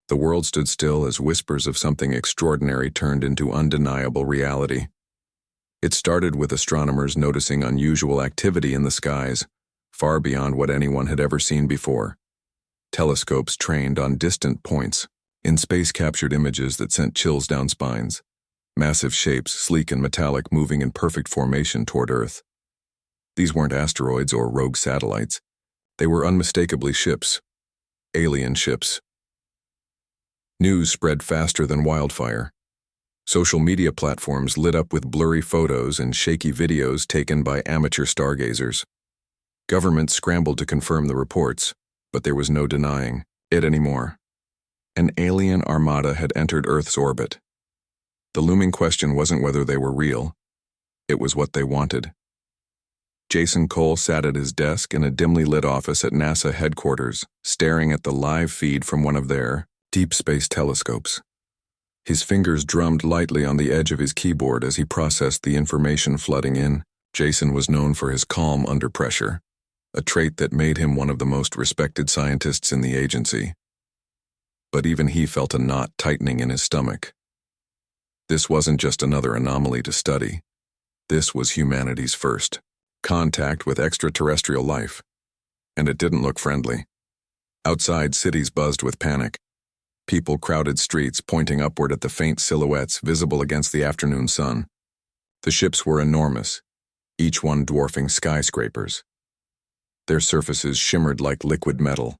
The world stood still as whispers of something extraordinary turned into undeniable reality. It started with astronomers noticing unusual activity in the skies, far beyond what anyone had ever seen before. Telescopes trained on distant points, in space captured images that sent chills down spines. Massive shapes, sleek and metallic, moving in perfect formation toward Earth. These weren't asteroids or rogue satellites. They were unmistakably ships. Alien ships. News spread faster than wildfire. Social media platforms lit up with blurry photos and shaky videos taken by amateur stargazers. Governments scrambled to confirm the reports, but there was no denying it anymore. An alien armada had entered Earth's orbit. The looming question wasn't whether they were real. It was what they wanted. Jason Cole sat at his desk in a dimly lit office at NASA headquarters, staring at the live feed from one of their deep space telescopes. His fingers drummed lightly on the edge of his keyboard as he processed the information flooding in. Jason was known for his calm under pressure, a trait that made him one of the most respected scientists in the agency. But even he felt a knot tightening in his stomach. This wasn't just another anomaly to study. This was humanity's first contact with extraterrestrial life, and it didn't look friendly. Outside, cities buzzed with panic. People crowded streets, pointing upward at the faint silhouettes visible against the afternoon sun. The ships were enormous, each one dwarfing skyscrapers. Their surfaces shimmered like liquid metal,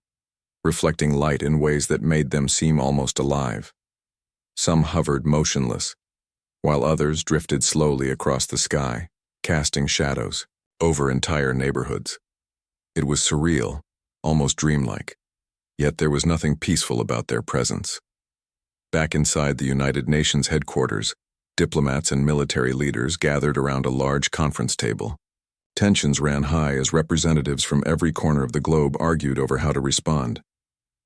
reflecting light in ways that made them seem almost alive. Some hovered motionless, while others drifted slowly across the sky, casting shadows over entire neighborhoods. It was surreal, almost dreamlike, yet there was nothing peaceful about their presence. Back inside the United Nations headquarters, diplomats and military leaders gathered around a large conference table. Tensions ran high as representatives from every corner of the globe argued over how to respond.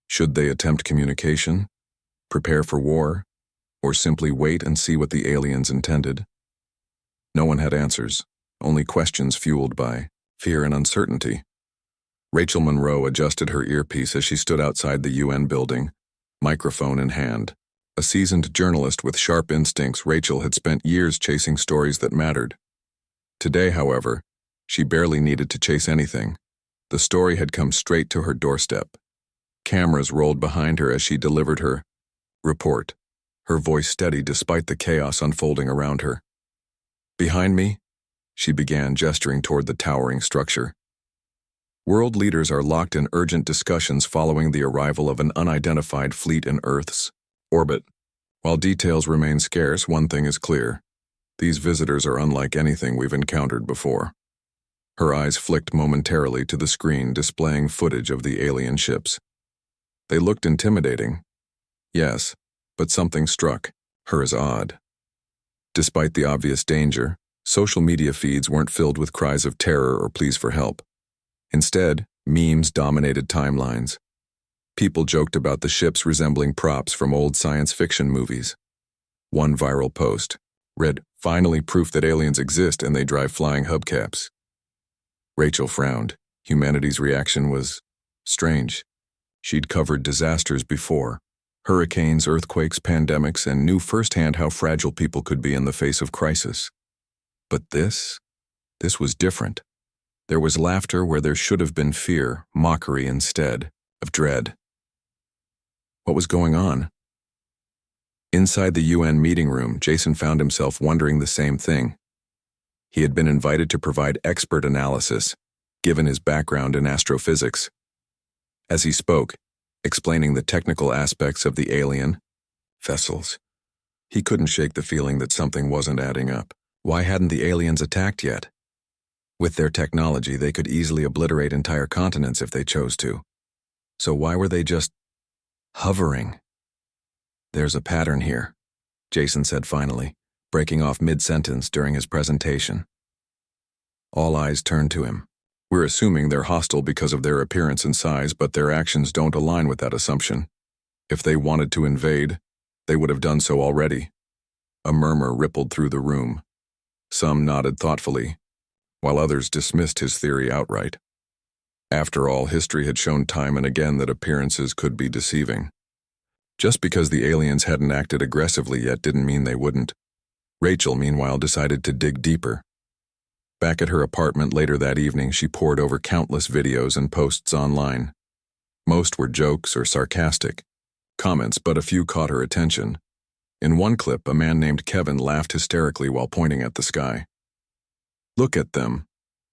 Should they attempt communication, prepare for war, or simply wait and see what the aliens intended? No one had answers, only questions fueled by fear and uncertainty. Rachel Monroe adjusted her earpiece as she stood outside the UN building, microphone in hand. A seasoned journalist with sharp instincts, Rachel had spent years chasing stories that mattered. Today, however, she barely needed to chase anything. The story had come straight to her doorstep. Cameras rolled behind her as she delivered her report, her voice steady despite the chaos unfolding around her. Behind me, she began, gesturing toward the towering structure. World leaders are locked in urgent discussions following the arrival of an unidentified fleet in Earth's orbit. While details remain scarce, one thing is clear. These visitors are unlike anything we've encountered before. Her eyes flicked momentarily to the screen displaying footage of the alien ships. They looked intimidating. Yes, but something struck her as odd. Despite the obvious danger, social media feeds weren't filled with cries of terror or pleas for help. Instead, memes dominated timelines. People joked about the ships resembling props from old science fiction movies. One viral post read, "Finally proof that aliens exist and they drive flying hubcaps." Rachel frowned. Humanity's reaction was strange. She'd covered disasters before. Hurricanes, earthquakes, pandemics, and knew firsthand how fragile people could be in the face of crisis. But this was different. There was laughter where there should have been fear, mockery instead of dread. What was going on? Inside the UN meeting room, Jason found himself wondering the same thing. He had been invited to provide expert analysis, given his background in astrophysics. As he spoke, explaining the technical aspects of the alien vessels, he couldn't shake the feeling that something wasn't adding up. Why hadn't the aliens attacked yet? With their technology, they could easily obliterate entire continents if they chose to. So why were they just hovering? "There's a pattern here," Jason said finally, breaking off mid-sentence during his presentation. All eyes turned to him. "We're assuming they're hostile because of their appearance and size, but their actions don't align with that assumption. If they wanted to invade, they would have done so already." A murmur rippled through the room. Some nodded thoughtfully, while others dismissed his theory outright. After all, history had shown time and again that appearances could be deceiving. Just because the aliens hadn't acted aggressively yet didn't mean they wouldn't. Rachel, meanwhile, decided to dig deeper. Back at her apartment later that evening, she pored over countless videos and posts online. Most were jokes or sarcastic comments, but a few caught her attention. In one clip, a man named Kevin laughed hysterically while pointing at the sky. "Look at them,"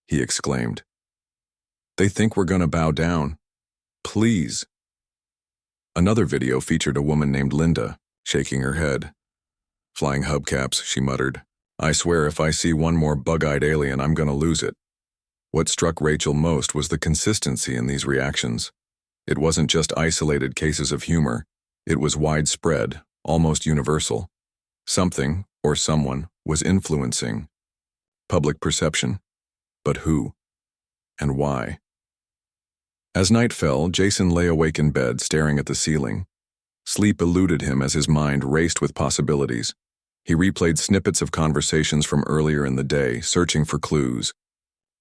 he exclaimed. "They think we're gonna bow down. Please." Another video featured a woman named Linda, shaking her head. "Flying hubcaps," she muttered. "I swear if I see one more bug-eyed alien, I'm gonna lose it." What struck Rachel most was the consistency in these reactions. It wasn't just isolated cases of humor. It was widespread, almost universal. Something, or someone, was influencing public perception. But who? And why? As night fell, Jason lay awake in bed, staring at the ceiling. Sleep eluded him as his mind raced with possibilities. He replayed snippets of conversations from earlier in the day, searching for clues.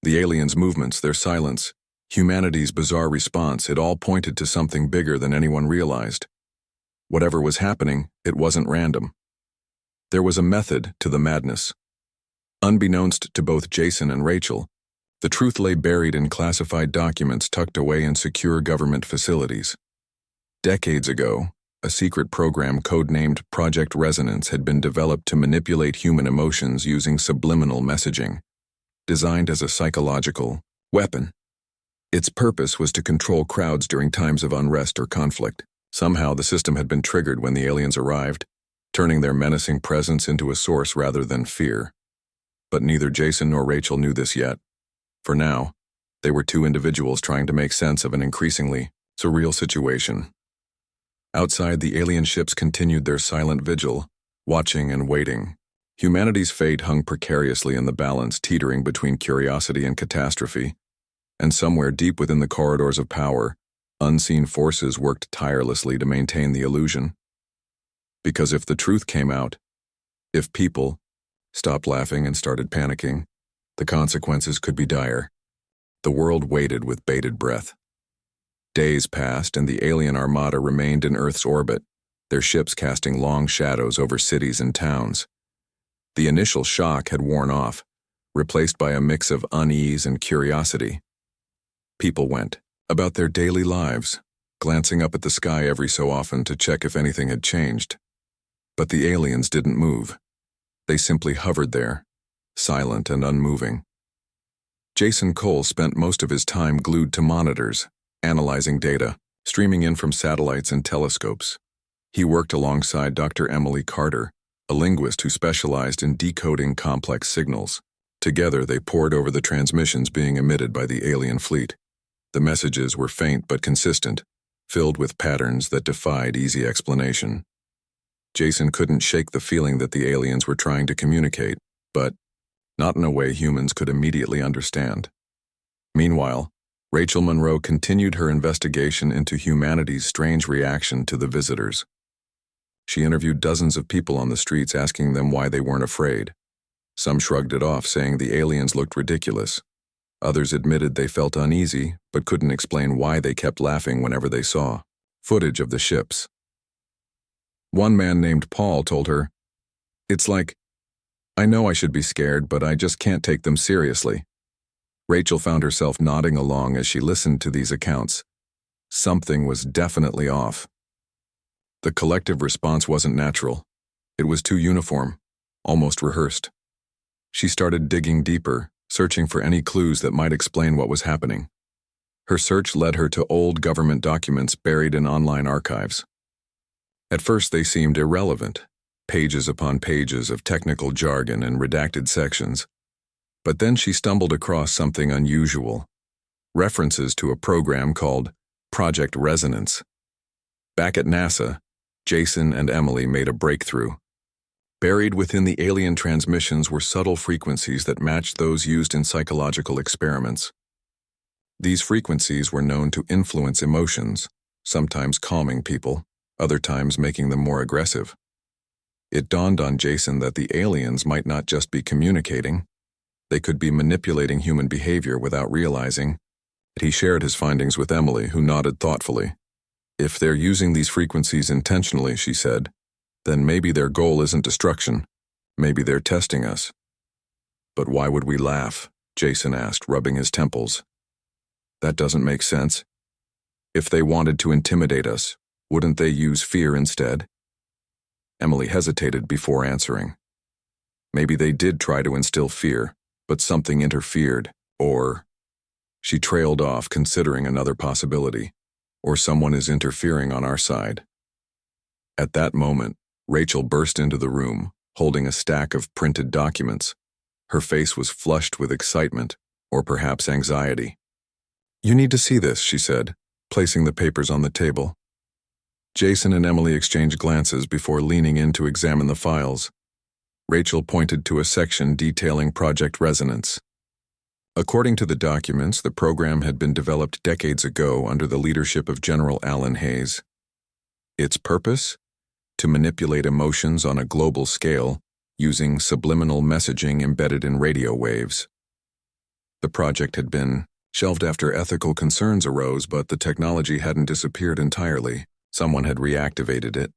The aliens' movements, their silence, humanity's bizarre response, it all pointed to something bigger than anyone realized. Whatever was happening, it wasn't random. There was a method to the madness. Unbeknownst to both Jason and Rachel, the truth lay buried in classified documents tucked away in secure government facilities. Decades ago, a secret program codenamed Project Resonance had been developed to manipulate human emotions using subliminal messaging, designed as a psychological weapon. Its purpose was to control crowds during times of unrest or conflict. Somehow the system had been triggered when the aliens arrived, turning their menacing presence into a source rather than fear. But neither Jason nor Rachel knew this yet. For now, they were two individuals trying to make sense of an increasingly surreal situation. Outside, the alien ships continued their silent vigil, watching and waiting. Humanity's fate hung precariously in the balance, teetering between curiosity and catastrophe. And somewhere deep within the corridors of power, unseen forces worked tirelessly to maintain the illusion. Because if the truth came out, if people stopped laughing and started panicking, the consequences could be dire. The world waited with bated breath. Days passed and the alien Armada remained in Earth's orbit, their ships casting long shadows over cities and towns. The initial shock had worn off, replaced by a mix of unease and curiosity. People went about their daily lives, glancing up at the sky every so often to check if anything had changed. But the aliens didn't move. They simply hovered there, silent and unmoving. Jason Cole spent most of his time glued to monitors, analyzing data, streaming in from satellites and telescopes. He worked alongside Dr. Emily Carter, a linguist who specialized in decoding complex signals. Together, they pored over the transmissions being emitted by the alien fleet. The messages were faint but consistent, filled with patterns that defied easy explanation. Jason couldn't shake the feeling that the aliens were trying to communicate, but not in a way humans could immediately understand. Meanwhile, Rachel Monroe continued her investigation into humanity's strange reaction to the visitors. She interviewed dozens of people on the streets, asking them why they weren't afraid. Some shrugged it off, saying the aliens looked ridiculous. Others admitted they felt uneasy, but couldn't explain why they kept laughing whenever they saw footage of the ships. One man named Paul told her, "It's like, I know I should be scared, but I just can't take them seriously." Rachel found herself nodding along as she listened to these accounts. Something was definitely off. The collective response wasn't natural. It was too uniform, almost rehearsed. She started digging deeper, searching for any clues that might explain what was happening. Her search led her to old government documents buried in online archives. At first they seemed irrelevant, pages upon pages of technical jargon and redacted sections. But then she stumbled across something unusual, references to a program called Project Resonance. Back at NASA, Jason and Emily made a breakthrough. Buried within the alien transmissions were subtle frequencies that matched those used in psychological experiments. These frequencies were known to influence emotions, sometimes calming people, other times making them more aggressive. It dawned on Jason that the aliens might not just be communicating, they could be manipulating human behavior without realizing. He shared his findings with Emily, who nodded thoughtfully. If they're using these frequencies intentionally, she said, then maybe their goal isn't destruction. Maybe they're testing us. But why would we laugh? Jason asked, rubbing his temples. That doesn't make sense. If they wanted to intimidate us, wouldn't they use fear instead? Emily hesitated before answering. Maybe they did try to instill fear, but something interfered, or... She trailed off, considering another possibility. Or someone is interfering on our side. At that moment, Rachel burst into the room, holding a stack of printed documents. Her face was flushed with excitement, or perhaps anxiety. You need to see this, she said, placing the papers on the table. Jason and Emily exchanged glances before leaning in to examine the files. Rachel pointed to a section detailing Project Resonance. According to the documents, the program had been developed decades ago under the leadership of General Alan Hayes. Its purpose? To manipulate emotions on a global scale using subliminal messaging embedded in radio waves. The project had been shelved after ethical concerns arose, but the technology hadn't disappeared entirely. Someone had reactivated it.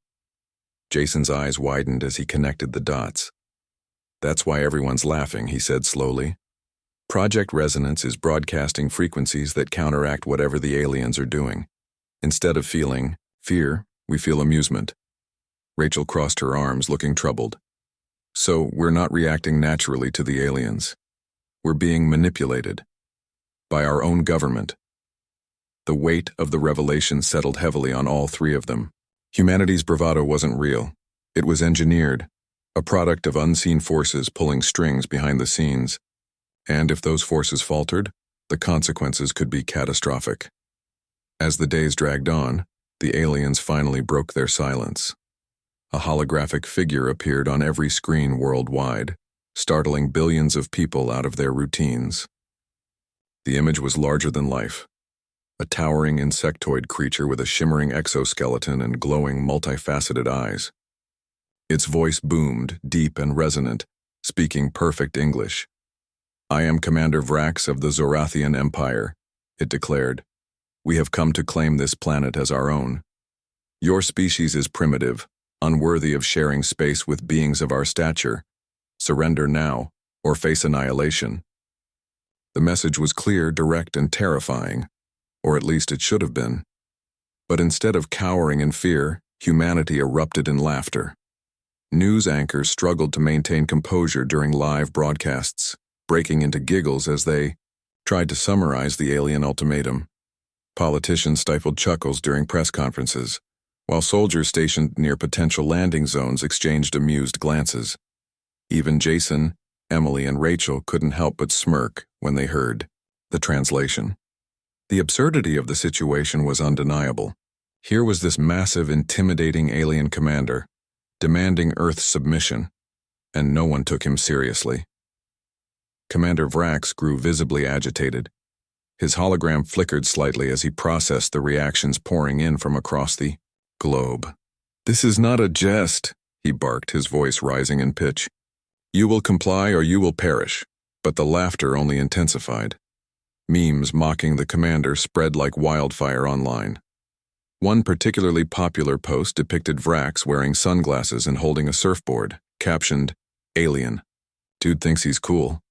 Jason's eyes widened as he connected the dots. That's why everyone's laughing, he said slowly. Project Resonance is broadcasting frequencies that counteract whatever the aliens are doing. Instead of feeling fear, we feel amusement. Rachel crossed her arms, looking troubled. So we're not reacting naturally to the aliens. We're being manipulated. By our own government. The weight of the revelation settled heavily on all three of them. Humanity's bravado wasn't real. It was engineered, a product of unseen forces pulling strings behind the scenes. And if those forces faltered, the consequences could be catastrophic. As the days dragged on, the aliens finally broke their silence. A holographic figure appeared on every screen worldwide, startling billions of people out of their routines. The image was larger than life. A towering insectoid creature with a shimmering exoskeleton and glowing multifaceted eyes. Its voice boomed, deep and resonant, speaking perfect English. I am Commander Vrax of the Zorathian Empire, it declared. We have come to claim this planet as our own. Your species is primitive, unworthy of sharing space with beings of our stature. Surrender now, or face annihilation. The message was clear, direct, and terrifying, or at least it should have been. But instead of cowering in fear, humanity erupted in laughter. News anchors struggled to maintain composure during live broadcasts, breaking into giggles as they tried to summarize the alien ultimatum. Politicians stifled chuckles during press conferences, while soldiers stationed near potential landing zones exchanged amused glances. Even Jason, Emily, and Rachel couldn't help but smirk when they heard the translation. The absurdity of the situation was undeniable. Here was this massive, intimidating alien commander, demanding Earth's submission, and no one took him seriously. Commander Vrax grew visibly agitated. His hologram flickered slightly as he processed the reactions pouring in from across the globe. This is not a jest, he barked, his voice rising in pitch. You will comply or you will perish. But the laughter only intensified. Memes mocking the commander spread like wildfire online. One particularly popular post depicted Vrax wearing sunglasses and holding a surfboard, captioned, Alien. Dude thinks he's cool.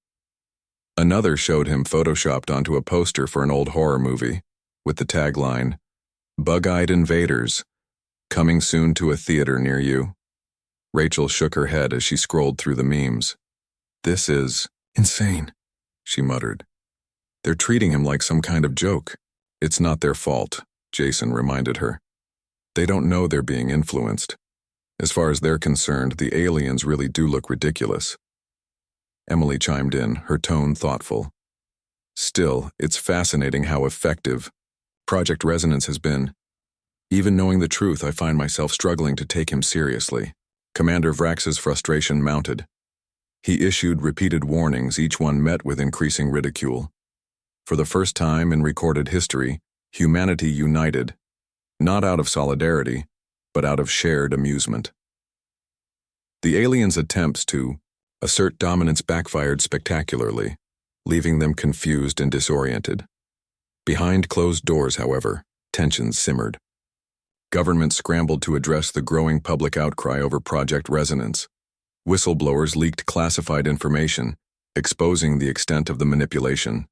Another showed him photoshopped onto a poster for an old horror movie, with the tagline, Bug-eyed invaders, coming soon to a theater near you. Rachel shook her head as she scrolled through the memes. This is insane, she muttered. They're treating him like some kind of joke. It's not their fault, Jason reminded her. They don't know they're being influenced. As far as they're concerned, the aliens really do look ridiculous. Emily chimed in, her tone thoughtful. Still, it's fascinating how effective Project Resonance has been. Even knowing the truth, I find myself struggling to take him seriously. Commander Vrax's frustration mounted. He issued repeated warnings, each one met with increasing ridicule. For the first time in recorded history, humanity united, not out of solidarity, but out of shared amusement. The aliens' attempts to assert dominance backfired spectacularly, leaving them confused and disoriented. Behind closed doors, however, tensions simmered. Governments scrambled to address the growing public outcry over Project Resonance. Whistleblowers leaked classified information, exposing the extent of the manipulation.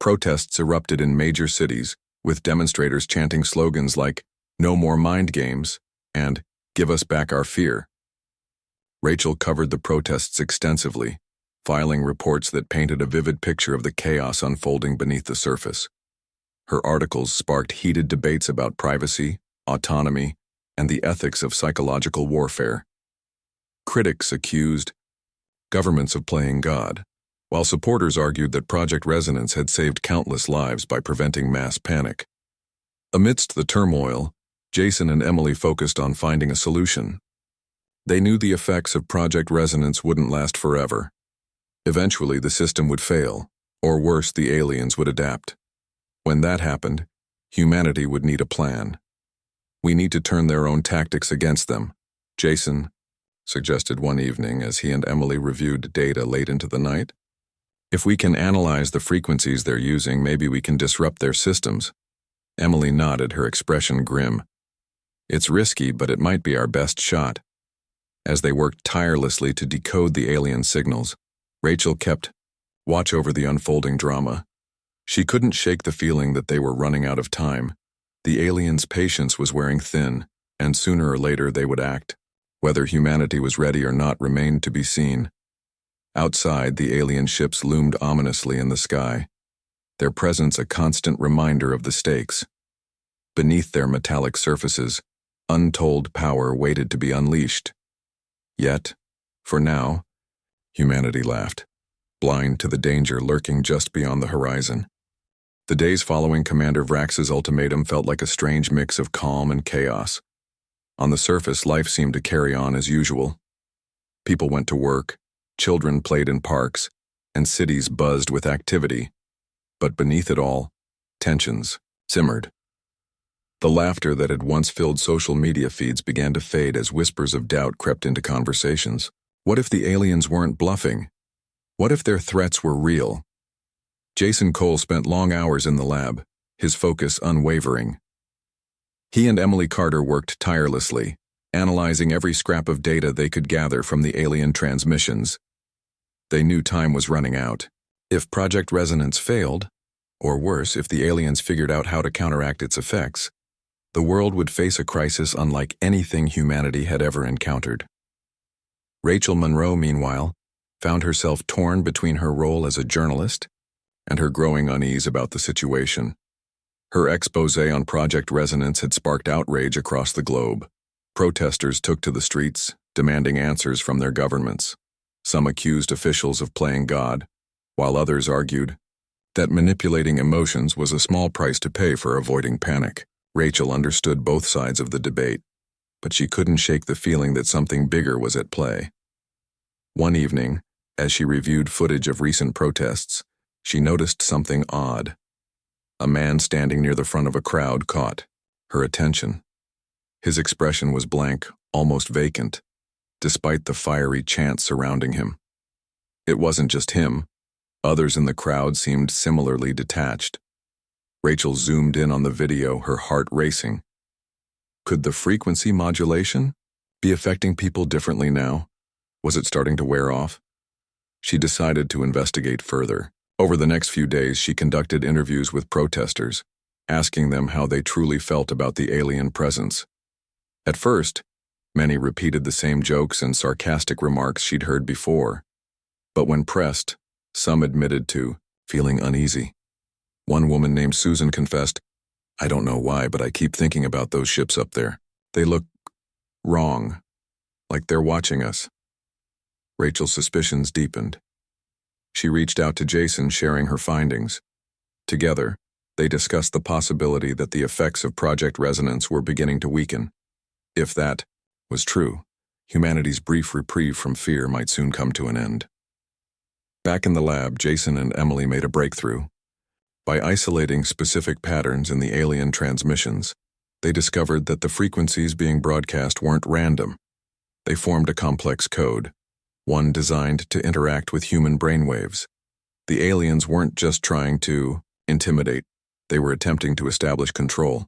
Protests erupted in major cities, with demonstrators chanting slogans like, "No more mind games," and "Give us back our fear." Rachel covered the protests extensively, filing reports that painted a vivid picture of the chaos unfolding beneath the surface. Her articles sparked heated debates about privacy, autonomy, and the ethics of psychological warfare. Critics accused governments of playing God, while supporters argued that Project Resonance had saved countless lives by preventing mass panic. Amidst the turmoil, Jason and Emily focused on finding a solution. They knew the effects of Project Resonance wouldn't last forever. Eventually, the system would fail, or worse, the aliens would adapt. When that happened, humanity would need a plan. "We need to turn their own tactics against them," Jason suggested one evening as he and Emily reviewed data late into the night. "If we can analyze the frequencies they're using, maybe we can disrupt their systems." Emily nodded, her expression grim. "It's risky, but it might be our best shot." As they worked tirelessly to decode the alien signals, Rachel kept watch over the unfolding drama. She couldn't shake the feeling that they were running out of time. The aliens' patience was wearing thin, and sooner or later they would act. Whether humanity was ready or not remained to be seen. Outside, the alien ships loomed ominously in the sky, their presence a constant reminder of the stakes. Beneath their metallic surfaces, untold power waited to be unleashed. Yet, for now, humanity laughed, blind to the danger lurking just beyond the horizon. The days following Commander Vrax's ultimatum felt like a strange mix of calm and chaos. On the surface, life seemed to carry on as usual. People went to work, children played in parks, and cities buzzed with activity. But beneath it all, tensions simmered. The laughter that had once filled social media feeds began to fade as whispers of doubt crept into conversations. What if the aliens weren't bluffing? What if their threats were real? Jason Cole spent long hours in the lab, his focus unwavering. He and Emily Carter worked tirelessly, analyzing every scrap of data they could gather from the alien transmissions. They knew time was running out. If Project Resonance failed, or worse, if the aliens figured out how to counteract its effects, the world would face a crisis unlike anything humanity had ever encountered. Rachel Monroe, meanwhile, found herself torn between her role as a journalist and her growing unease about the situation. Her expose on Project Resonance had sparked outrage across the globe. Protesters took to the streets, demanding answers from their governments. Some accused officials of playing God, while others argued that manipulating emotions was a small price to pay for avoiding panic. Rachel understood both sides of the debate, but she couldn't shake the feeling that something bigger was at play. One evening, as she reviewed footage of recent protests, she noticed something odd. A man standing near the front of a crowd caught her attention. His expression was blank, almost vacant, despite the fiery chants surrounding him. It wasn't just him. Others in the crowd seemed similarly detached. Rachel zoomed in on the video, her heart racing. Could the frequency modulation be affecting people differently now? Was it starting to wear off? She decided to investigate further. Over the next few days, she conducted interviews with protesters, asking them how they truly felt about the alien presence. At first, many repeated the same jokes and sarcastic remarks she'd heard before. But when pressed, some admitted to feeling uneasy. One woman named Susan confessed, "I don't know why, but I keep thinking about those ships up there. They look wrong, like they're watching us." Rachel's suspicions deepened. She reached out to Jason, sharing her findings. Together, they discussed the possibility that the effects of Project Resonance were beginning to weaken. If that was true, humanity's brief reprieve from fear might soon come to an end. Back in the lab, Jason and Emily made a breakthrough. By isolating specific patterns in the alien transmissions, they discovered that the frequencies being broadcast weren't random. They formed a complex code, one designed to interact with human brainwaves. The aliens weren't just trying to intimidate, they were attempting to establish control.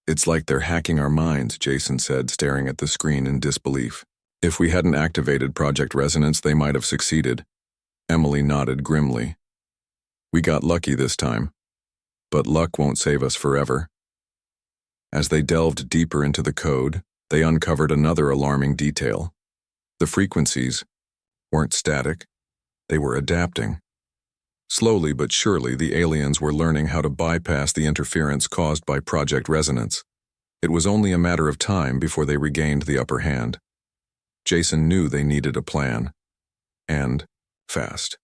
It's like they're hacking our minds, Jason said, staring at the screen in disbelief. If we hadn't activated Project Resonance, they might have succeeded. Emily nodded grimly. We got lucky this time. But luck won't save us forever. As they delved deeper into the code, they uncovered another alarming detail. The frequencies weren't static, they were adapting. Slowly but surely, the aliens were learning how to bypass the interference caused by Project Resonance. It was only a matter of time before they regained the upper hand. Jason knew they needed a plan. And fast.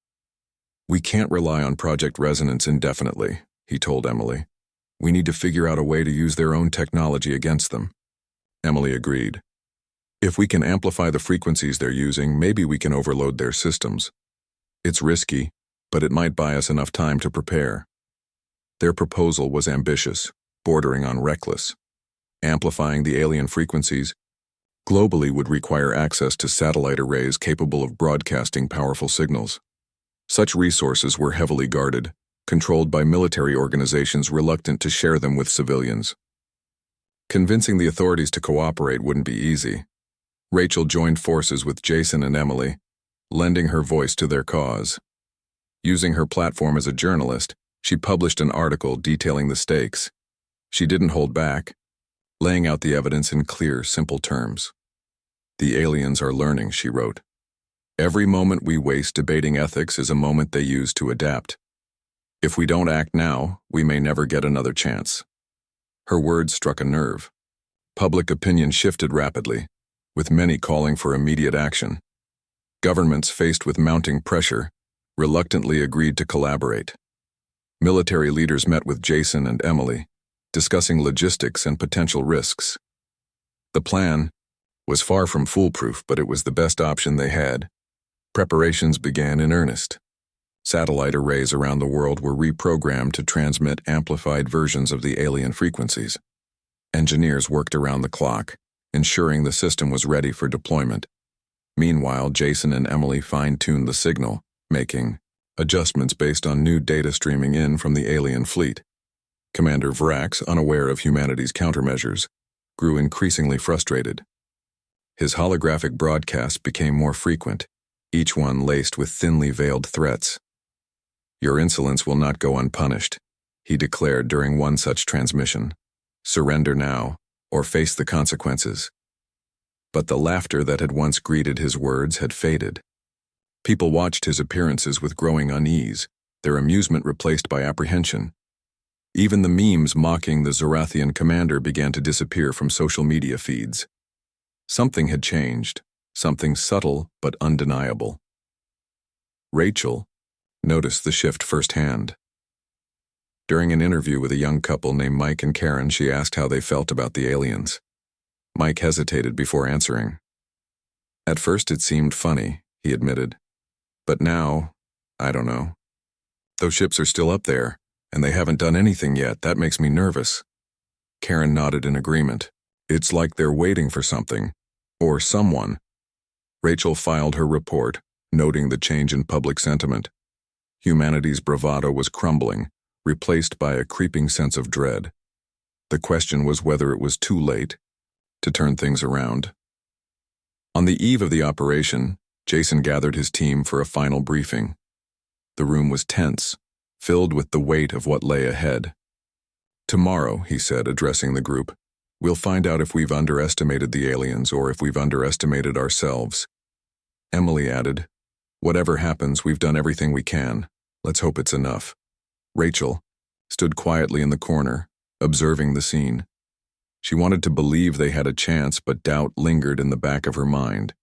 We can't rely on Project Resonance indefinitely, he told Emily. We need to figure out a way to use their own technology against them. Emily agreed. If we can amplify the frequencies they're using, maybe we can overload their systems. It's risky, but it might buy us enough time to prepare. Their proposal was ambitious, bordering on reckless. Amplifying the alien frequencies globally would require access to satellite arrays capable of broadcasting powerful signals. Such resources were heavily guarded, controlled by military organizations reluctant to share them with civilians. Convincing the authorities to cooperate wouldn't be easy. Rachel joined forces with Jason and Emily, lending her voice to their cause. Using her platform as a journalist, she published an article detailing the stakes. She didn't hold back, laying out the evidence in clear, simple terms. The aliens are learning, she wrote. Every moment we waste debating ethics is a moment they use to adapt. If we don't act now, we may never get another chance. Her words struck a nerve. Public opinion shifted rapidly, with many calling for immediate action. Governments, faced with mounting pressure, reluctantly agreed to collaborate. Military leaders met with Jason and Emily, discussing logistics and potential risks. The plan was far from foolproof, but it was the best option they had. Preparations began in earnest. Satellite arrays around the world were reprogrammed to transmit amplified versions of the alien frequencies. Engineers worked around the clock, ensuring the system was ready for deployment. Meanwhile, Jason and Emily fine-tuned the signal, making adjustments based on new data streaming in from the alien fleet. Commander Vrax, unaware of humanity's countermeasures, grew increasingly frustrated. His holographic broadcasts became more frequent, each one laced with thinly veiled threats. Your insolence will not go unpunished, he declared during one such transmission. Surrender now, or face the consequences. But the laughter that had once greeted his words had faded. People watched his appearances with growing unease, their amusement replaced by apprehension. Even the memes mocking the Zorathian commander began to disappear from social media feeds. Something had changed, something subtle but undeniable. Rachel noticed the shift firsthand. During an interview with a young couple named Mike and Karen, she asked how they felt about the aliens. Mike hesitated before answering. At first it seemed funny, he admitted. But now, I don't know. Those ships are still up there, and they haven't done anything yet. That makes me nervous. Karen nodded in agreement. It's like they're waiting for something, or someone. Rachel filed her report, noting the change in public sentiment. Humanity's bravado was crumbling, replaced by a creeping sense of dread. The question was whether it was too late to turn things around. On the eve of the operation, Jason gathered his team for a final briefing. The room was tense, filled with the weight of what lay ahead. Tomorrow, he said, addressing the group, we'll find out if we've underestimated the aliens or if we've underestimated ourselves. Emily added, whatever happens, we've done everything we can. Let's hope it's enough. Rachel stood quietly in the corner, observing the scene. She wanted to believe they had a chance, but doubt lingered in the back of her mind.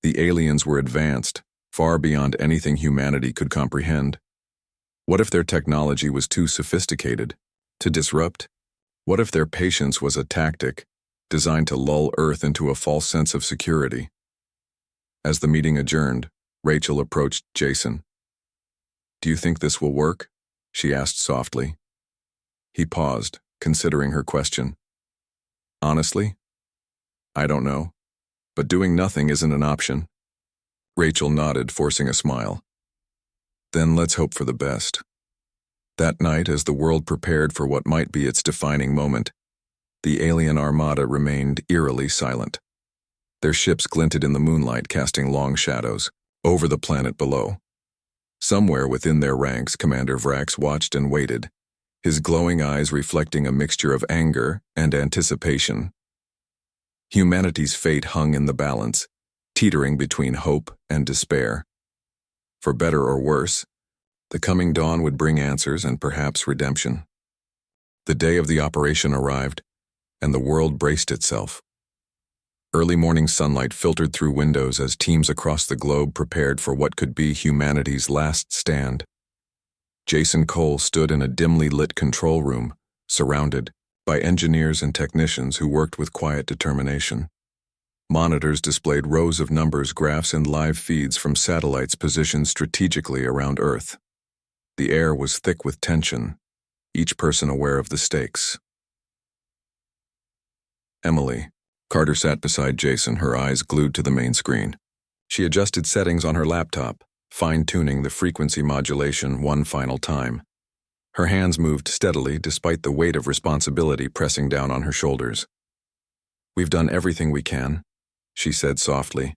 The aliens were advanced, far beyond anything humanity could comprehend. What if their technology was too sophisticated to disrupt? What if their patience was a tactic designed to lull Earth into a false sense of security? As the meeting adjourned, Rachel approached Jason. Do you think this will work? She asked softly. He paused, considering her question. Honestly, I don't know, but doing nothing isn't an option. Rachel nodded, forcing a smile. Then let's hope for the best. That night, as the world prepared for what might be its defining moment, The alien armada remained eerily silent. Their ships glinted in the moonlight, casting long shadows over the planet below. Somewhere within their ranks, Commander Vrax watched and waited, his glowing eyes reflecting a mixture of anger and anticipation. Humanity's fate hung in the balance, teetering between hope and despair. For better or worse, the coming dawn would bring answers and perhaps redemption. The day of the operation arrived, and the world braced itself. Early morning sunlight filtered through windows as teams across the globe prepared for what could be humanity's last stand. Jason Cole stood in a dimly lit control room, surrounded by engineers and technicians who worked with quiet determination. Monitors displayed rows of numbers, graphs, and live feeds from satellites positioned strategically around Earth. The air was thick with tension, each person aware of the stakes. Emily. Carter sat beside Jason, her eyes glued to the main screen. She adjusted settings on her laptop, fine-tuning the frequency modulation one final time. Her hands moved steadily despite the weight of responsibility pressing down on her shoulders. "We've done everything we can," she said softly,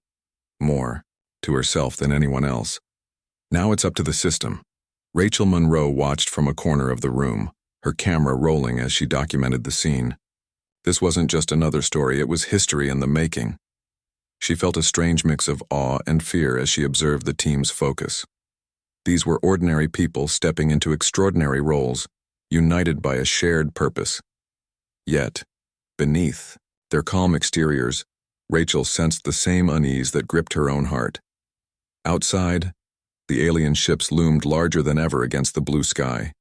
more to herself than anyone else. "Now it's up to the system." Rachel Monroe watched from a corner of the room, her camera rolling as she documented the scene. This wasn't just another story, it was history in the making. She felt a strange mix of awe and fear as she observed the team's focus. These were ordinary people stepping into extraordinary roles, united by a shared purpose. Yet, beneath their calm exteriors, Rachel sensed the same unease that gripped her own heart. Outside, the alien ships loomed larger than ever against the blue sky.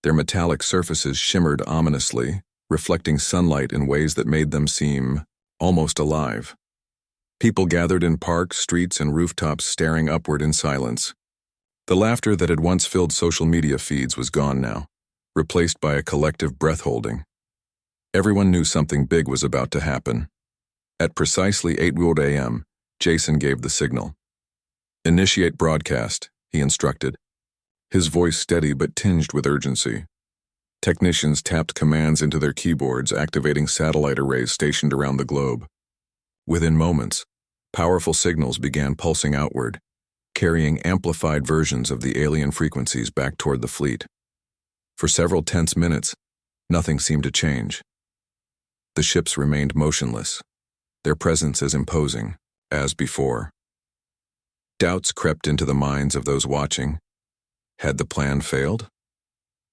Their metallic surfaces shimmered ominously, reflecting sunlight in ways that made them seem almost alive. People gathered in parks, streets, and rooftops staring upward in silence. The laughter that had once filled social media feeds was gone now, replaced by a collective breath-holding. Everyone knew something big was about to happen. At precisely 8 a.m., Jason gave the signal. "Initiate broadcast," he instructed, his voice steady but tinged with urgency. Technicians tapped commands into their keyboards, activating satellite arrays stationed around the globe. Within moments, powerful signals began pulsing outward, carrying amplified versions of the alien frequencies back toward the fleet. For several tense minutes, nothing seemed to change. The ships remained motionless, their presence as imposing as before. Doubts crept into the minds of those watching. Had the plan failed?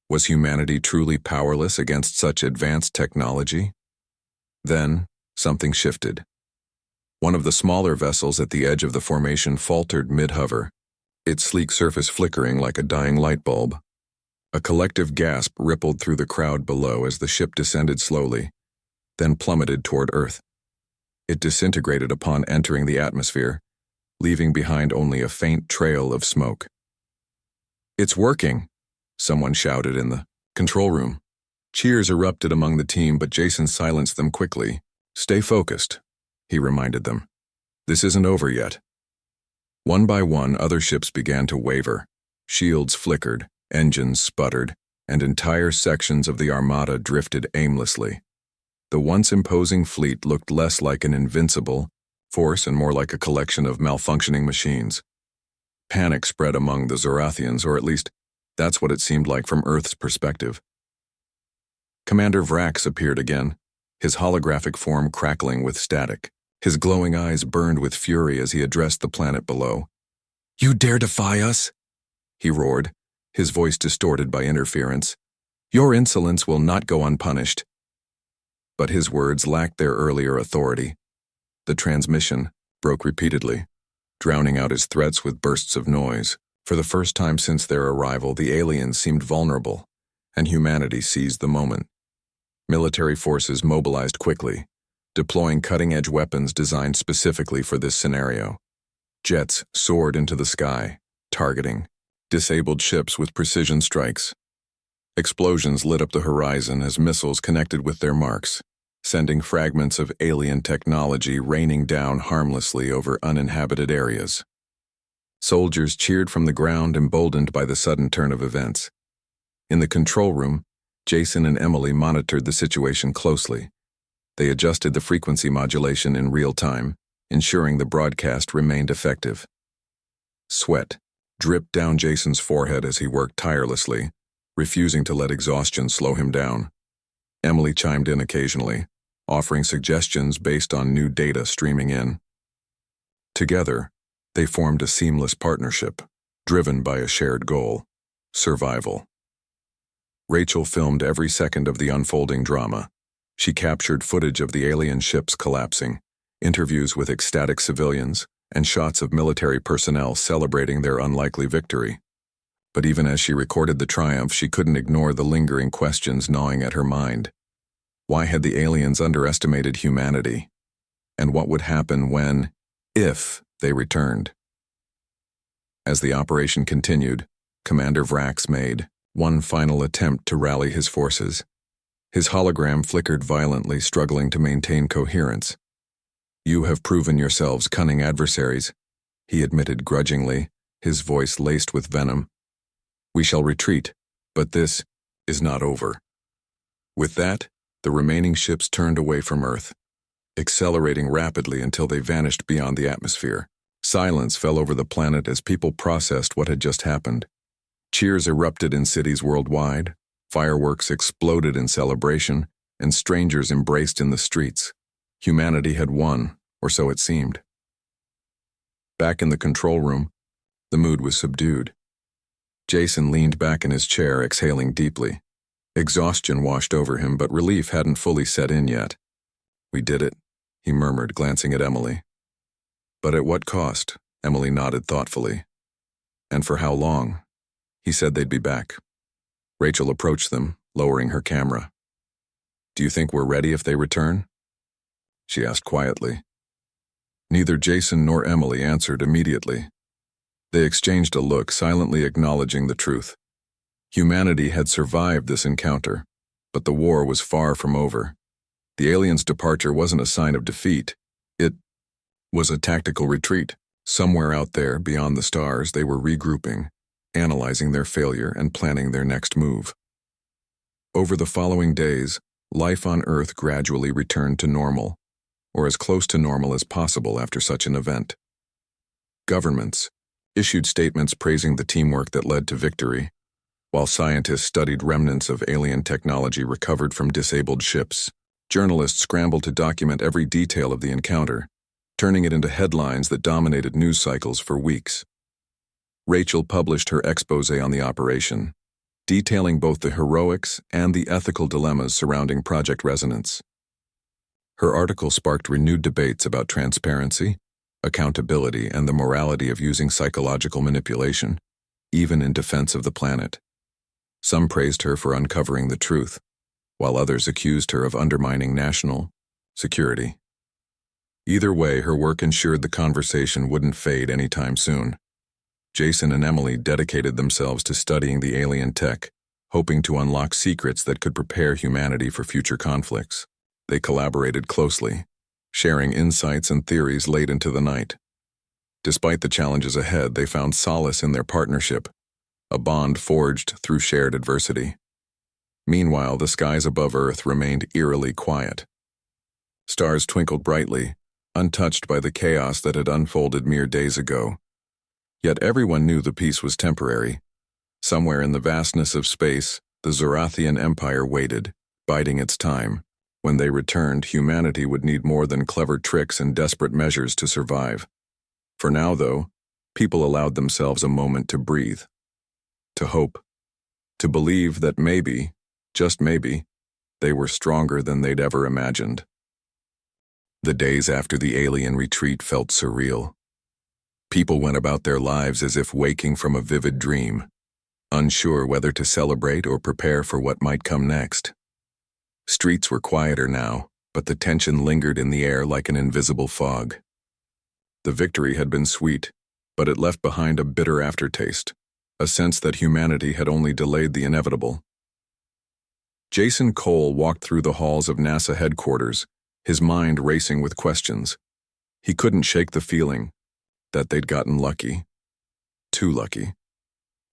Was humanity truly powerless against such advanced technology? Then, something shifted. One of the smaller vessels at the edge of the formation faltered mid-hover, its sleek surface flickering like a dying light bulb. A collective gasp rippled through the crowd below as the ship descended slowly, then plummeted toward Earth. It disintegrated upon entering the atmosphere, leaving behind only a faint trail of smoke. "It's working!" someone shouted in the control room. Cheers erupted among the team, but Jason silenced them quickly. "Stay focused," he reminded them. "This isn't over yet." One by one, other ships began to waver. Shields flickered, engines sputtered, and entire sections of the Armada drifted aimlessly. The once imposing fleet looked less like an invincible force and more like a collection of malfunctioning machines. Panic spread among the Zorathians, or at least that's what it seemed like from Earth's perspective. Commander Vrax appeared again, his holographic form crackling with static. His glowing eyes burned with fury as he addressed the planet below. "You dare defy us?" he roared, his voice distorted by interference. "Your insolence will not go unpunished." But his words lacked their earlier authority. The transmission broke repeatedly, drowning out his threats with bursts of noise. For the first time since their arrival, the aliens seemed vulnerable, and humanity seized the moment. Military forces mobilized quickly, deploying cutting-edge weapons designed specifically for this scenario. Jets soared into the sky, targeting disabled ships with precision strikes. Explosions lit up the horizon as missiles connected with their marks, sending fragments of alien technology raining down harmlessly over uninhabited areas. Soldiers cheered from the ground, emboldened by the sudden turn of events. In the control room, Jason and Emily monitored the situation closely, They adjusted the frequency modulation in real time, ensuring the broadcast remained effective. Sweat dripped down Jason's forehead as he worked tirelessly, refusing to let exhaustion slow him down. Emily chimed in occasionally, offering suggestions based on new data streaming in. Together, they formed a seamless partnership, driven by a shared goal: survival. Rachel filmed every second of the unfolding drama. She captured footage of the alien ships collapsing, interviews with ecstatic civilians, and shots of military personnel celebrating their unlikely victory. But even as she recorded the triumph, she couldn't ignore the lingering questions gnawing at her mind. Why had the aliens underestimated humanity? And what would happen when, if, they returned? As the operation continued, Commander Vrax made one final attempt to rally his forces. His hologram flickered violently, struggling to maintain coherence. "You have proven yourselves cunning adversaries," he admitted grudgingly, his voice laced with venom. "We shall retreat, but this is not over." With that, the remaining ships turned away from Earth, accelerating rapidly until they vanished beyond the atmosphere. Silence fell over the planet as people processed what had just happened. Cheers erupted in cities worldwide, fireworks exploded in celebration, and strangers embraced in the streets. Humanity had won, or so it seemed. Back in the control room, the mood was subdued. Jason leaned back in his chair, exhaling deeply. Exhaustion washed over him, but relief hadn't fully set in yet. "We did it," he murmured, glancing at Emily. "But at what cost?" Emily nodded thoughtfully. "And for how long?" He said they'd be back. Rachel approached them, lowering her camera. "Do you think we're ready if they return?" she asked quietly. Neither Jason nor Emily answered immediately. They exchanged a look, silently acknowledging the truth. Humanity had survived this encounter, but the war was far from over. The aliens' departure wasn't a sign of defeat. It was a tactical retreat. Somewhere out there, beyond the stars, they were regrouping, analyzing their failure and planning their next move. Over the following days, life on Earth gradually returned to normal, or as close to normal as possible after such an event. Governments issued statements praising the teamwork that led to victory, while scientists studied remnants of alien technology recovered from disabled ships. Journalists scrambled to document every detail of the encounter, turning it into headlines that dominated news cycles for weeks. Rachel published her exposé on the operation, detailing both the heroics and the ethical dilemmas surrounding Project Resonance. Her article sparked renewed debates about transparency, accountability, and the morality of using psychological manipulation, even in defense of the planet. Some praised her for uncovering the truth, while others accused her of undermining national security. Either way, her work ensured the conversation wouldn't fade anytime soon. Jason and Emily dedicated themselves to studying the alien tech, hoping to unlock secrets that could prepare humanity for future conflicts. They collaborated closely, sharing insights and theories late into the night. Despite the challenges ahead, they found solace in their partnership, a bond forged through shared adversity. Meanwhile, the skies above Earth remained eerily quiet. Stars twinkled brightly, untouched by the chaos that had unfolded mere days ago. Yet everyone knew the peace was temporary. Somewhere in the vastness of space, the Zorathian Empire waited, biding its time. When they returned, humanity would need more than clever tricks and desperate measures to survive. For now, though, people allowed themselves a moment to breathe, to hope, to believe that maybe, just maybe, they were stronger than they'd ever imagined. The days after the alien retreat felt surreal. People went about their lives as if waking from a vivid dream, unsure whether to celebrate or prepare for what might come next. Streets were quieter now, but the tension lingered in the air like an invisible fog. The victory had been sweet, but it left behind a bitter aftertaste, a sense that humanity had only delayed the inevitable. Jason Cole walked through the halls of NASA headquarters, his mind racing with questions. He couldn't shake the feeling that they'd gotten lucky. Too lucky.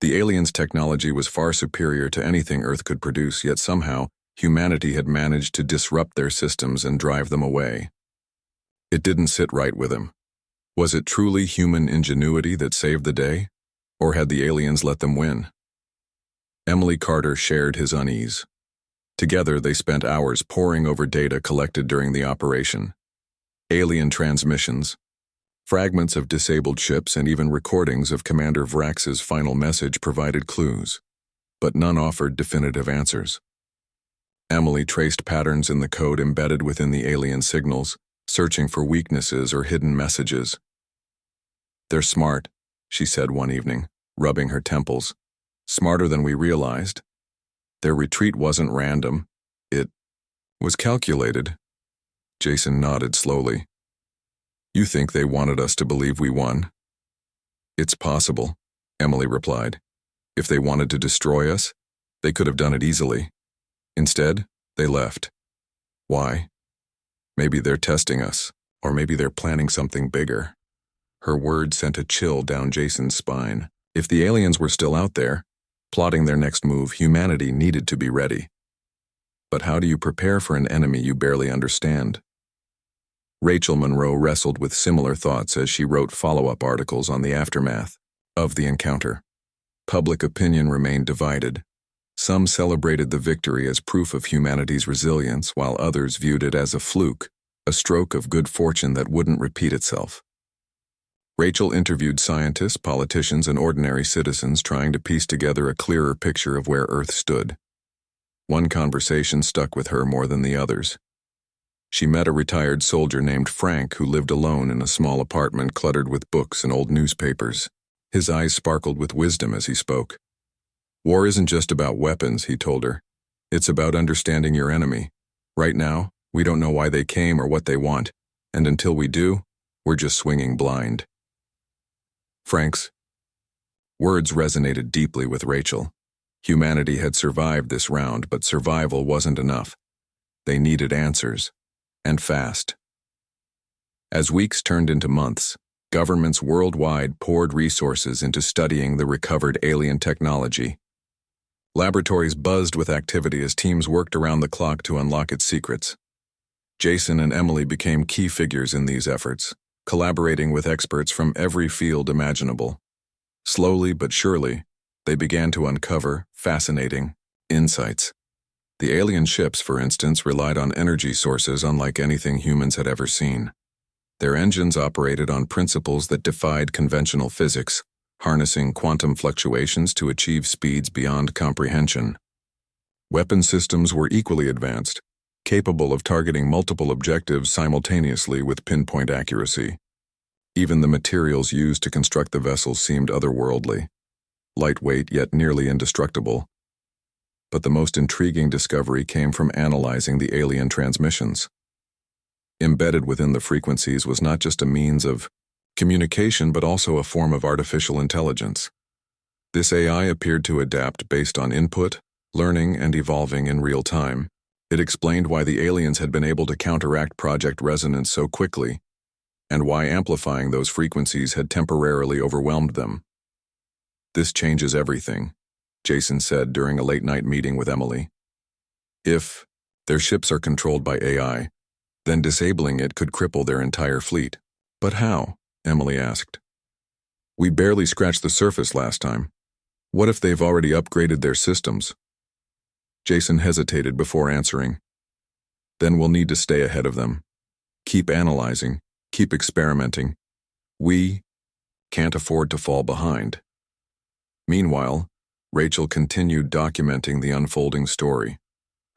The aliens' technology was far superior to anything Earth could produce, yet somehow Humanity had managed to disrupt their systems and drive them away. It didn't sit right with him. Was it truly human ingenuity that saved the day, or had the aliens let them win? Emily Carter shared his unease. Together, they spent hours poring over data collected during the operation. Alien transmissions, fragments of disabled ships, and even recordings of Commander Vrax's final message provided clues, but none offered definitive answers. Emily traced patterns in the code embedded within the alien signals, searching for weaknesses or hidden messages. "They're smart," she said one evening, rubbing her temples. "Smarter than we realized. Their retreat wasn't random. It was calculated." Jason nodded slowly. "You think they wanted us to believe we won?" "It's possible," Emily replied. "If they wanted to destroy us, they could have done it easily. Instead, they left. Why? Maybe they're testing us, or maybe they're planning something bigger." Her words sent a chill down Jason's spine. If the aliens were still out there, plotting their next move, humanity needed to be ready. But how do you prepare for an enemy you barely understand? Rachel Monroe wrestled with similar thoughts as she wrote follow-up articles on the aftermath of the encounter. Public opinion remained divided. Some celebrated the victory as proof of humanity's resilience, while others viewed it as a fluke, a stroke of good fortune that wouldn't repeat itself. Rachel interviewed scientists, politicians, and ordinary citizens trying to piece together a clearer picture of where Earth stood. One conversation stuck with her more than the others. She met a retired soldier named Frank who lived alone in a small apartment cluttered with books and old newspapers. His eyes sparkled with wisdom as he spoke. "War isn't just about weapons," he told her. "It's about understanding your enemy. Right now, we don't know why they came or what they want, and until we do, we're just swinging blind." Frank's words resonated deeply with Rachel. Humanity had survived this round, but survival wasn't enough. They needed answers, and fast. As weeks turned into months, governments worldwide poured resources into studying the recovered alien technology. Laboratories buzzed with activity as teams worked around the clock to unlock its secrets. Jason and Emily became key figures in these efforts, collaborating with experts from every field imaginable. Slowly but surely, they began to uncover fascinating insights. The alien ships, for instance, relied on energy sources unlike anything humans had ever seen. Their engines operated on principles that defied conventional physics, harnessing quantum fluctuations to achieve speeds beyond comprehension. Weapon systems were equally advanced, capable of targeting multiple objectives simultaneously with pinpoint accuracy. Even the materials used to construct the vessels seemed otherworldly, lightweight yet nearly indestructible. But the most intriguing discovery came from analyzing the alien transmissions. Embedded within the frequencies was not just a means of communication but also a form of artificial intelligence. This AI appeared to adapt based on input, learning, and evolving in real time. It explained why the aliens had been able to counteract Project Resonance so quickly, and why amplifying those frequencies had temporarily overwhelmed them. "This changes everything," Jason said during a late-night meeting with Emily. "If their ships are controlled by AI, then disabling it could cripple their entire fleet." "But how?" Emily asked. "We barely scratched the surface last time. What if they've already upgraded their systems?" Jason hesitated before answering. "Then we'll need to stay ahead of them. Keep analyzing, keep experimenting. We can't afford to fall behind." Meanwhile, Rachel continued documenting the unfolding story.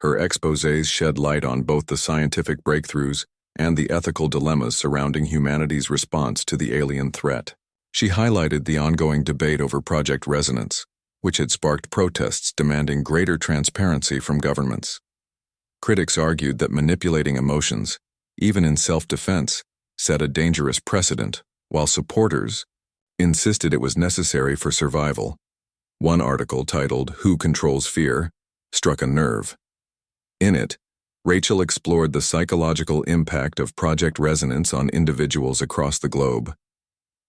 Her exposés shed light on both the scientific breakthroughs and the ethical dilemmas surrounding humanity's response to the alien threat. She highlighted the ongoing debate over Project Resonance, which had sparked protests demanding greater transparency from governments. Critics argued that manipulating emotions, even in self-defense, set a dangerous precedent, while supporters insisted it was necessary for survival. One article titled "Who Controls Fear?" struck a nerve. In it, Rachel explored the psychological impact of Project Resonance on individuals across the globe.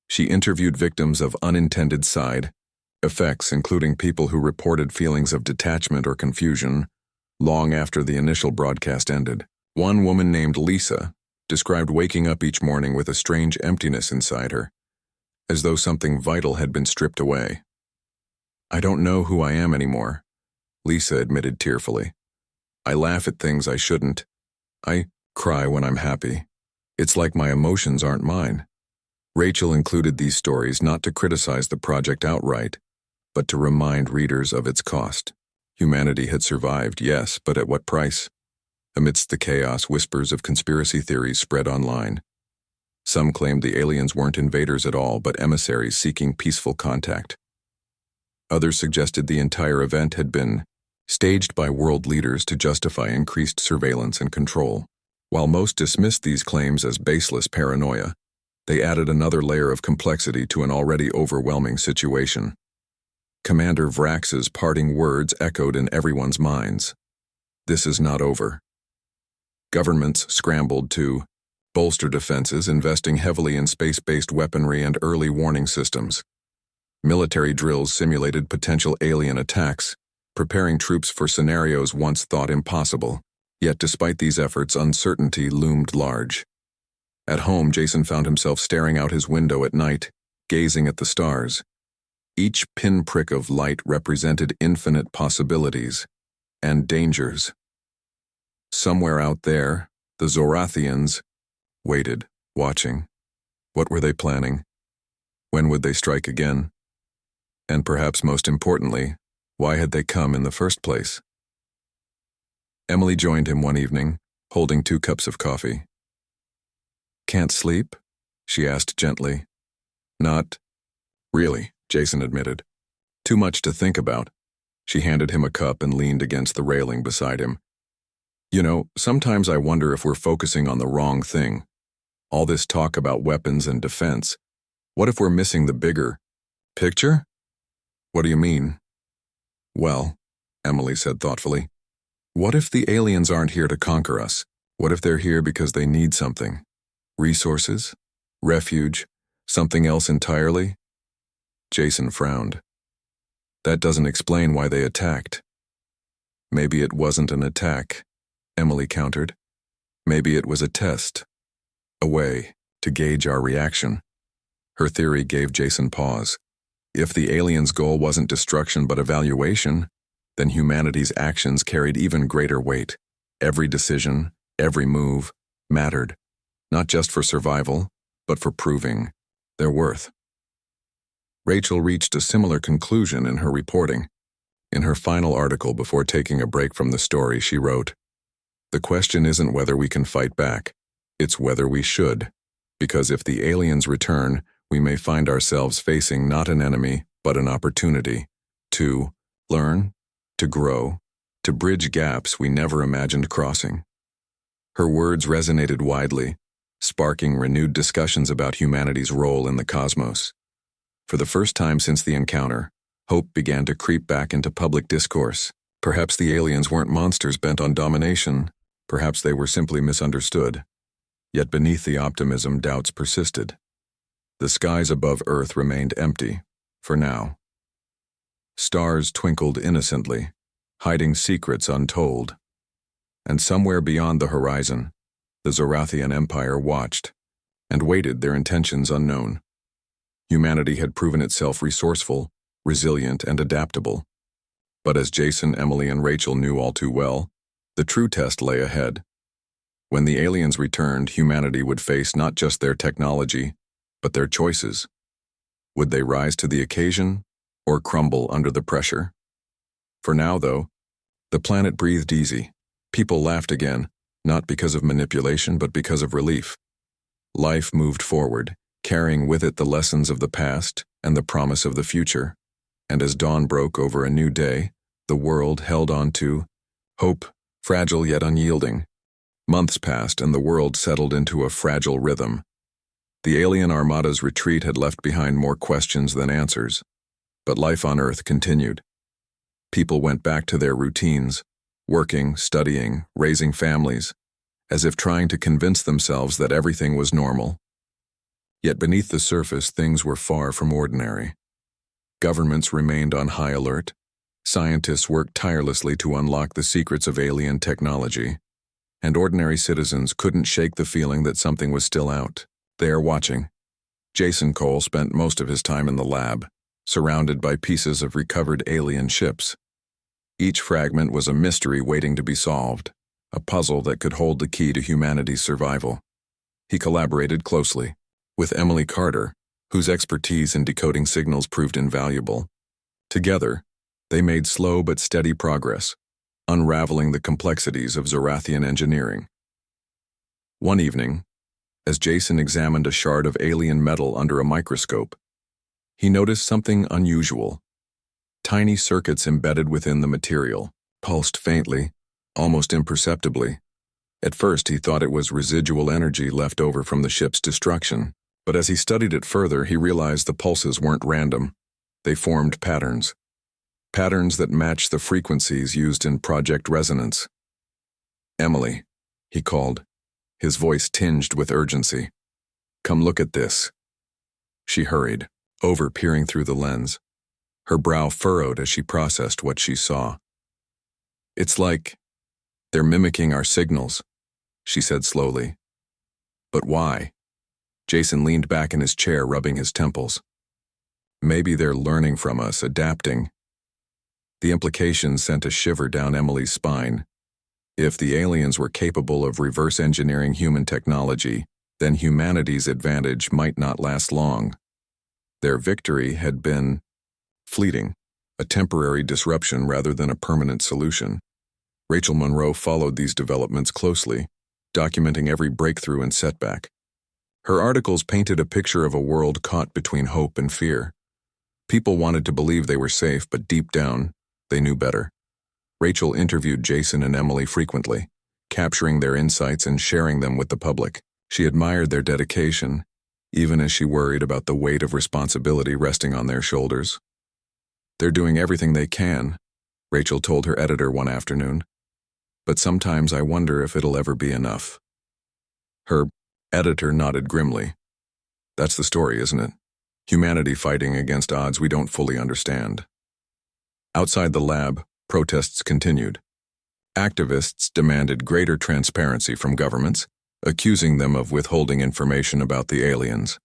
She interviewed victims of unintended side effects, including people who reported feelings of detachment or confusion, long after the initial broadcast ended. One woman named Lisa described waking up each morning with a strange emptiness inside her, as though something vital had been stripped away. "I don't know who I am anymore," Lisa admitted tearfully. "I laugh at things I shouldn't. I cry when I'm happy. It's like my emotions aren't mine." Rachel included these stories not to criticize the project outright, but to remind readers of its cost. Humanity had survived, yes, but at what price? Amidst the chaos, whispers of conspiracy theories spread online. Some claimed the aliens weren't invaders at all, but emissaries seeking peaceful contact. Others suggested the entire event had been staged by world leaders to justify increased surveillance and control. While most dismissed these claims as baseless paranoia, they added another layer of complexity to an already overwhelming situation. Commander Vrax's parting words echoed in everyone's minds. This is not over. Governments scrambled to bolster defenses, investing heavily in space-based weaponry and early warning systems. Military drills simulated potential alien attacks, preparing troops for scenarios once thought impossible. Yet despite these efforts, uncertainty loomed large. At home, Jason found himself staring out his window at night, gazing at the stars. Each pinprick of light represented infinite possibilities and dangers. Somewhere out there, the Zorathians waited, watching. What were they planning? When would they strike again? And perhaps most importantly, why had they come in the first place? Emily joined him one evening, holding 2 cups of coffee. "Can't sleep?" she asked gently. "Not really," Jason admitted. "Too much to think about." She handed him a cup and leaned against the railing beside him. "You know, sometimes I wonder if we're focusing on the wrong thing. All this talk about weapons and defense. What if we're missing the bigger picture?" "What do you mean?" "Well," Emily said thoughtfully, "what if the aliens aren't here to conquer us? What if they're here because they need something? Resources? Refuge? Something else entirely?" Jason frowned. "That doesn't explain why they attacked." "Maybe it wasn't an attack," Emily countered. "Maybe it was a test. A way to gauge our reaction." Her theory gave Jason pause. If the aliens' goal wasn't destruction but evaluation, then humanity's actions carried even greater weight. Every decision, every move, mattered, not just for survival, but for proving their worth. Rachel reached a similar conclusion in her reporting. In her final article before taking a break from the story, she wrote, "The question isn't whether we can fight back, it's whether we should. Because if the aliens return, we may find ourselves facing not an enemy, but an opportunity to learn, to grow, to bridge gaps we never imagined crossing." Her words resonated widely, sparking renewed discussions about humanity's role in the cosmos. For the first time since the encounter, hope began to creep back into public discourse. Perhaps the aliens weren't monsters bent on domination. Perhaps they were simply misunderstood. Yet beneath the optimism, doubts persisted. The skies above Earth remained empty, for now. Stars twinkled innocently, hiding secrets untold. And somewhere beyond the horizon, the Zorathian Empire watched and waited, their intentions unknown. Humanity had proven itself resourceful, resilient, and adaptable. But as Jason, Emily, and Rachel knew all too well, the true test lay ahead. When the aliens returned, humanity would face not just their technology, but their choices. Would they rise to the occasion or crumble under the pressure? For now, though, the planet breathed easy. People laughed again, not because of manipulation, but because of relief. Life moved forward, carrying with it the lessons of the past and the promise of the future. And as dawn broke over a new day, the world held on to hope, fragile yet unyielding. Months passed and the world settled into a fragile rhythm. The alien Armada's retreat had left behind more questions than answers, but life on Earth continued. People went back to their routines, working, studying, raising families, as if trying to convince themselves that everything was normal. Yet beneath the surface, things were far from ordinary. Governments remained on high alert. Scientists worked tirelessly to unlock the secrets of alien technology, and ordinary citizens couldn't shake the feeling that something was still out there watching. Jason Cole spent most of his time in the lab, surrounded by pieces of recovered alien ships. Each fragment was a mystery waiting to be solved, a puzzle that could hold the key to humanity's survival. He collaborated closely with Emily Carter, whose expertise in decoding signals proved invaluable. Together, they made slow but steady progress, unraveling the complexities of Zorathian engineering. One evening, as Jason examined a shard of alien metal under a microscope, he noticed something unusual. Tiny circuits embedded within the material pulsed faintly, almost imperceptibly. At first, he thought it was residual energy left over from the ship's destruction, but as he studied it further, he realized the pulses weren't random. They formed patterns that matched the frequencies used in Project Resonance. "Emily," he called, his voice tinged with urgency. "Come look at this." She hurried, over peering through the lens. Her brow furrowed as she processed what she saw. "It's like they're mimicking our signals," she said slowly. "But why?" Jason leaned back in his chair, rubbing his temples. "Maybe they're learning from us, adapting." The implication sent a shiver down Emily's spine. If the aliens were capable of reverse engineering human technology, then humanity's advantage might not last long. Their victory had been fleeting, a temporary disruption rather than a permanent solution. Rachel Monroe followed these developments closely, documenting every breakthrough and setback. Her articles painted a picture of a world caught between hope and fear. People wanted to believe they were safe, but deep down, they knew better. Rachel interviewed Jason and Emily frequently, capturing their insights and sharing them with the public. She admired their dedication, even as she worried about the weight of responsibility resting on their shoulders. "They're doing everything they can," Rachel told her editor one afternoon. "But sometimes I wonder if it'll ever be enough." Her editor nodded grimly. "That's the story, isn't it? Humanity fighting against odds we don't fully understand." Outside the lab, protests continued. Activists demanded greater transparency from governments, accusing them of withholding information about the aliens.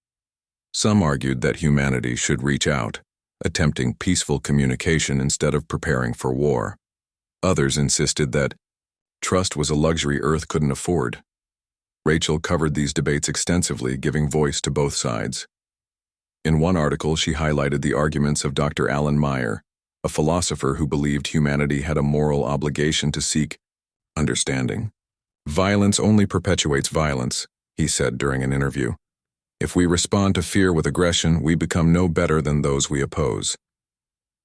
Some argued that humanity should reach out, attempting peaceful communication instead of preparing for war. Others insisted that trust was a luxury Earth couldn't afford. Rachel covered these debates extensively, giving voice to both sides. In one article, she highlighted the arguments of Dr. Alan Meyer, a philosopher who believed humanity had a moral obligation to seek understanding. "Violence only perpetuates violence," he said during an interview. "If we respond to fear with aggression, we become no better than those we oppose."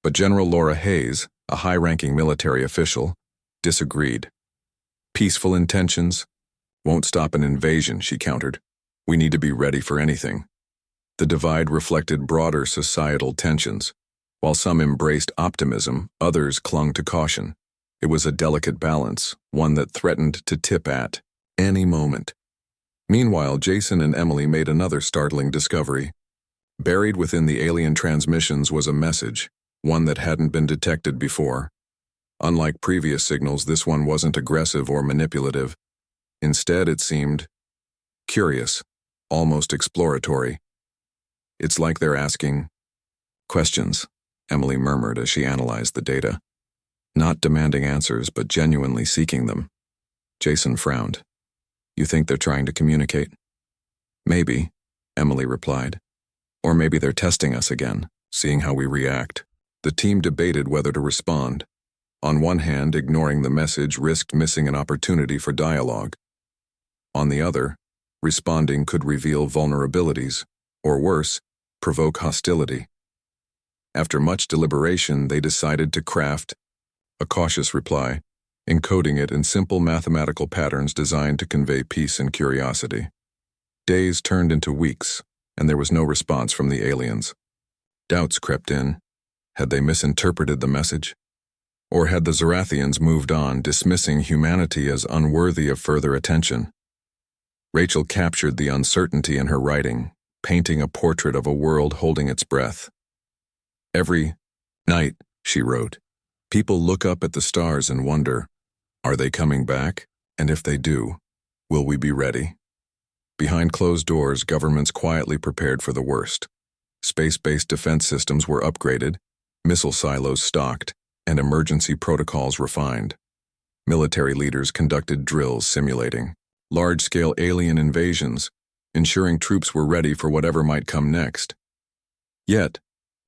But General Laura Hayes, a high-ranking military official, disagreed. "Peaceful intentions won't stop an invasion," she countered. "We need to be ready for anything." The divide reflected broader societal tensions. While some embraced optimism, others clung to caution. It was a delicate balance, one that threatened to tip at any moment. Meanwhile, Jason and Emily made another startling discovery. Buried within the alien transmissions was a message, one that hadn't been detected before. Unlike previous signals, this one wasn't aggressive or manipulative. Instead, it seemed curious, almost exploratory. "It's like they're asking questions," Emily murmured as she analyzed the data. "Not demanding answers, but genuinely seeking them." Jason frowned. "You think they're trying to communicate?" "Maybe," Emily replied. "Or maybe they're testing us again, seeing how we react." The team debated whether to respond. On one hand, ignoring the message risked missing an opportunity for dialogue. On the other, responding could reveal vulnerabilities, or worse, provoke hostility. After much deliberation, they decided to craft a cautious reply, encoding it in simple mathematical patterns designed to convey peace and curiosity. Days turned into weeks, and there was no response from the aliens. Doubts crept in. Had they misinterpreted the message? Or had the Zorathians moved on, dismissing humanity as unworthy of further attention? Rachel captured the uncertainty in her writing, painting a portrait of a world holding its breath. "Every night," she wrote, People look up at the stars and wonder, are they coming back? And if they do, will we be ready? Behind closed doors, governments quietly prepared for the worst. Space-based defense systems were upgraded, missile silos stocked, and emergency protocols refined. Military leaders conducted drills simulating large-scale alien invasions, ensuring troops were ready for whatever might come next. Yet,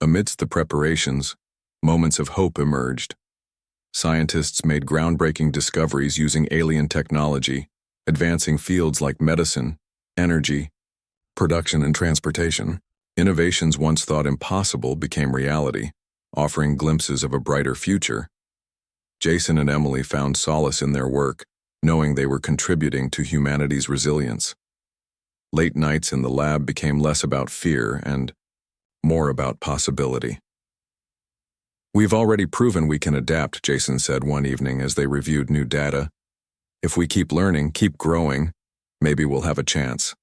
amidst the preparations, moments of hope emerged. Scientists made groundbreaking discoveries using alien technology, advancing fields like medicine, energy, production, and transportation. Innovations once thought impossible became reality, offering glimpses of a brighter future. Jason and Emily found solace in their work, knowing they were contributing to humanity's resilience. Late nights in the lab became less about fear and more about possibility. "We've already proven we can adapt," Jason said one evening as they reviewed new data. "If we keep learning, keep growing, maybe we'll have a chance."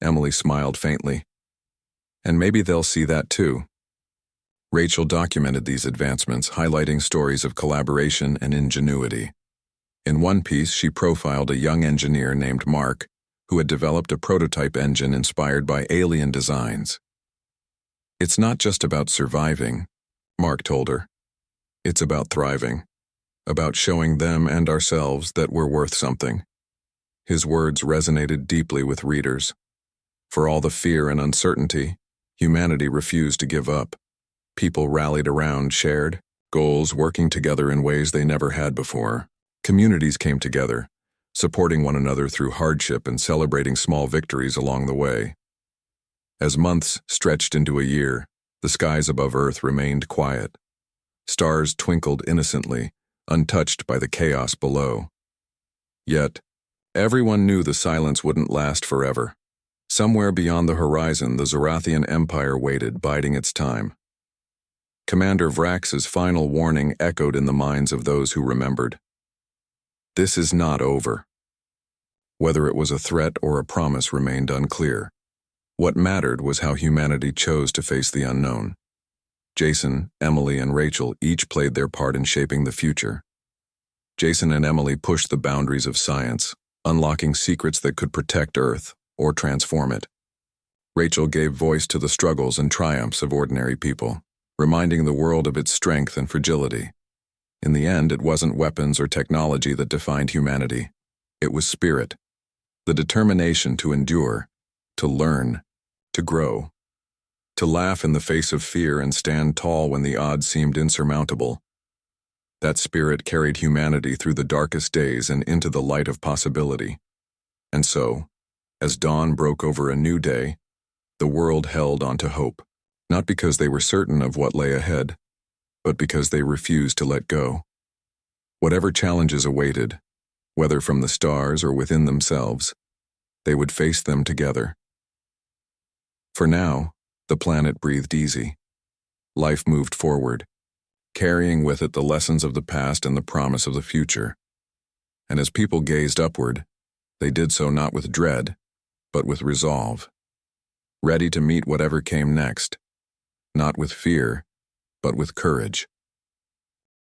Emily smiled faintly. "And maybe they'll see that too." Rachel documented these advancements, highlighting stories of collaboration and ingenuity. In one piece, she profiled a young engineer named Mark, who had developed a prototype engine inspired by alien designs. "It's not just about surviving," Mark told her. "It's about thriving, about showing them and ourselves that we're worth something." His words resonated deeply with readers. For all the fear and uncertainty, humanity refused to give up. People rallied around shared goals, working together in ways they never had before. Communities came together, supporting one another through hardship and celebrating small victories along the way. As months stretched into a year, the skies above Earth remained quiet. Stars twinkled innocently, untouched by the chaos below. Yet, everyone knew the silence wouldn't last forever. Somewhere beyond the horizon, the Zorathian Empire waited, biding its time. Commander Vrax's final warning echoed in the minds of those who remembered. This is not over. Whether it was a threat or a promise remained unclear. What mattered was how humanity chose to face the unknown. Jason, Emily, and Rachel each played their part in shaping the future. Jason and Emily pushed the boundaries of science, unlocking secrets that could protect Earth or transform it. Rachel gave voice to the struggles and triumphs of ordinary people, reminding the world of its strength and fragility. In the end, it wasn't weapons or technology that defined humanity. It was spirit, the determination to endure, to learn, to grow, to laugh in the face of fear and stand tall when the odds seemed insurmountable. That spirit carried humanity through the darkest days and into the light of possibility. And so, as dawn broke over a new day, the world held on to hope. Not because they were certain of what lay ahead, but because they refused to let go. Whatever challenges awaited, whether from the stars or within themselves, they would face them together. For now, the planet breathed easy. Life moved forward, carrying with it the lessons of the past and the promise of the future. And as people gazed upward, they did so not with dread, but with resolve, ready to meet whatever came next. Not with fear, but with courage.